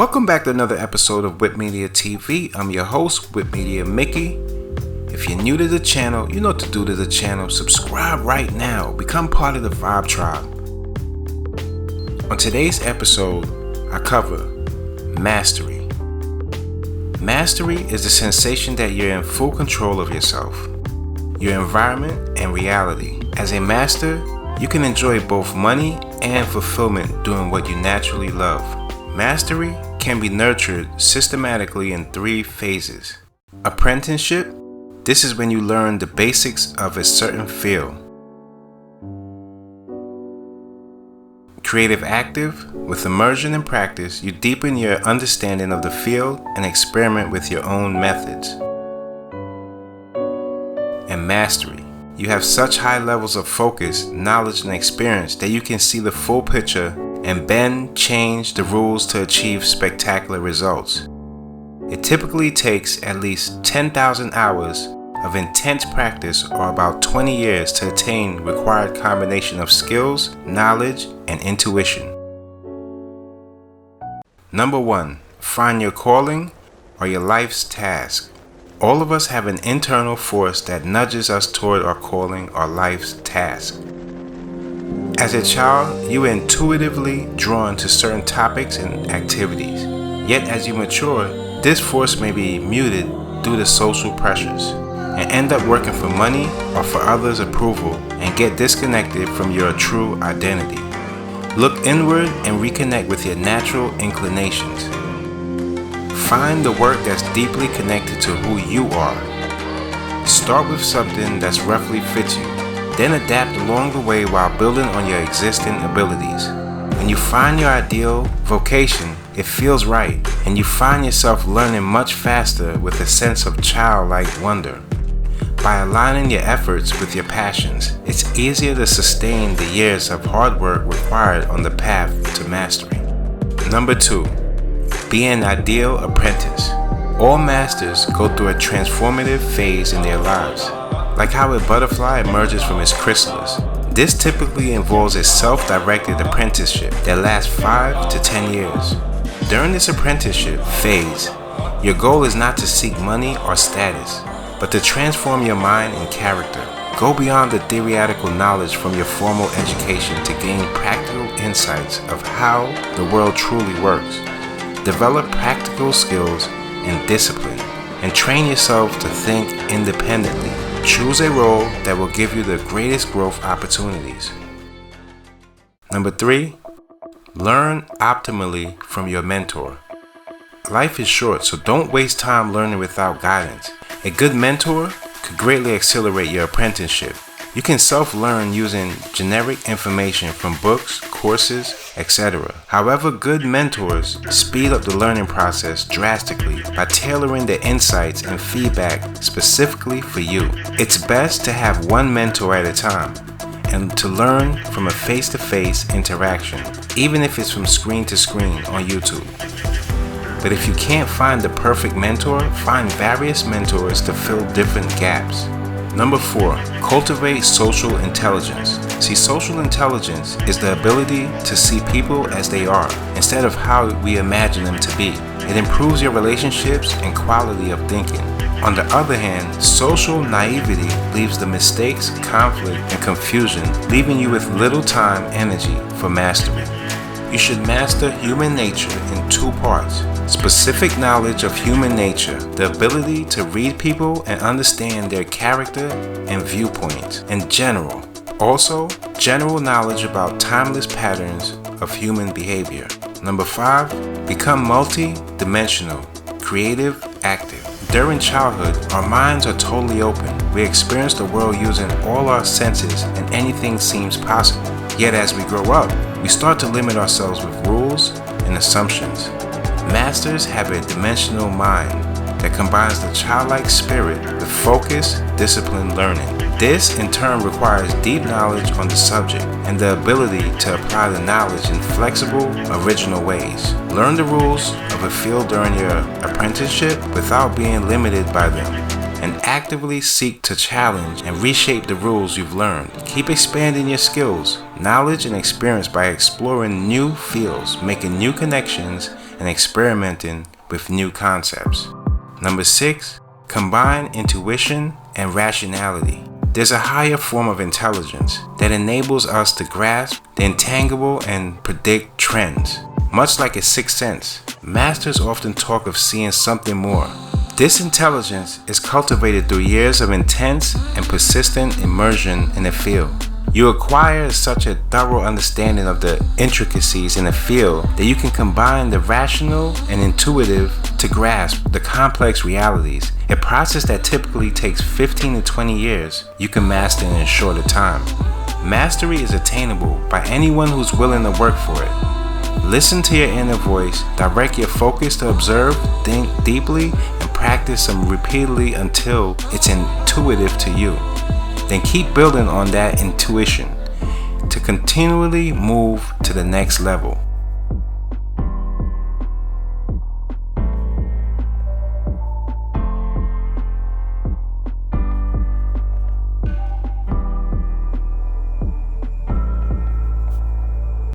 Welcome back to another episode of Whip Media TV. I'm your host, Whip Media Mickey. If you're new to the channel, you know what to do to the channel. Subscribe right now. Become part of the Vibe Tribe. On today's episode, I cover mastery. Mastery is the sensation that you're in full control of yourself, your environment, and reality. As a master, you can enjoy both money and fulfillment doing what you naturally love. Mastery can be nurtured systematically in 3 phases. Apprenticeship. This is when you learn the basics of a certain field. Creative active. With immersion and practice, you deepen your understanding of the field and experiment with your own methods. And mastery. You have such high levels of focus, knowledge, and experience that you can see the full picture and bend, change the rules to achieve spectacular results. It typically takes at least 10,000 hours of intense practice or about 20 years to attain required combination of skills, knowledge, and intuition. Number 1. Find your calling or your life's task. All of us have an internal force that nudges us toward our calling or life's task. As a child, you were intuitively drawn to certain topics and activities. Yet as you mature, this force may be muted due to social pressures and end up working for money or for others' approval and get disconnected from your true identity. Look inward and reconnect with your natural inclinations. Find the work that's deeply connected to who you are. Start with something that's roughly fits you. Then adapt along the way while building on your existing abilities. When you find your ideal vocation, it feels right, and you find yourself learning much faster with a sense of childlike wonder. By aligning your efforts with your passions, it's easier to sustain the years of hard work required on the path to mastery. Number 2. Be an ideal apprentice. All masters go through a transformative phase in their lives. Like how a butterfly emerges from its chrysalis. This typically involves a self-directed apprenticeship that lasts 5 to 10 years. During this apprenticeship phase, your goal is not to seek money or status, but to transform your mind and character. Go beyond the theoretical knowledge from your formal education to gain practical insights of how the world truly works. Develop practical skills and discipline, and train yourself to think independently. Choose a role that will give you the greatest growth opportunities. Number 3. Learn optimally from your mentor. Life is short, so don't waste time learning without guidance. A good mentor could greatly accelerate your apprenticeship. You can self-learn using generic information from books, courses, etc. However, good mentors speed up the learning process drastically by tailoring the insights and feedback specifically for you. It's best to have one mentor at a time and to learn from a face-to-face interaction, even if it's from screen to screen on YouTube. But if you can't find the perfect mentor, find various mentors to fill different gaps. Number 4. Cultivate social intelligence. See, social intelligence is the ability to see people as they are instead of how we imagine them to be. It improves your relationships and quality of thinking. On the other hand, social naivety leaves the mistakes, conflict, and confusion, leaving you with little time, energy for mastery. You should master human nature in 2 parts. Specific knowledge of human nature, the ability to read people and understand their character and viewpoints, and general. Also, general knowledge about timeless patterns of human behavior. Number 5, become multi-dimensional, creative, active. During childhood, our minds are totally open. We experience the world using all our senses and anything seems possible. Yet as we grow up, we start to limit ourselves with rules and assumptions. Masters have a dimensional mind that combines the childlike spirit with focus, disciplined learning. This in turn requires deep knowledge on the subject and the ability to apply the knowledge in flexible, original ways. Learn the rules of a field during your apprenticeship without being limited by them, and actively seek to challenge and reshape the rules you've learned. Keep expanding your skills, knowledge, and experience by exploring new fields, making new connections, and experimenting with new concepts. Number 6, combine intuition and rationality. There's a higher form of intelligence that enables us to grasp the intangible and predict trends. Much like a sixth sense, masters often talk of seeing something more. This intelligence is cultivated through years of intense and persistent immersion in the field. You acquire such a thorough understanding of the intricacies in the field that you can combine the rational and intuitive to grasp the complex realities. A process that typically takes 15 to 20 years, you can master in a shorter time. Mastery is attainable by anyone who's willing to work for it. Listen to your inner voice, direct your focus to observe, think deeply, and practice them repeatedly until it's intuitive to you. Then keep building on that intuition to continually move to the next level.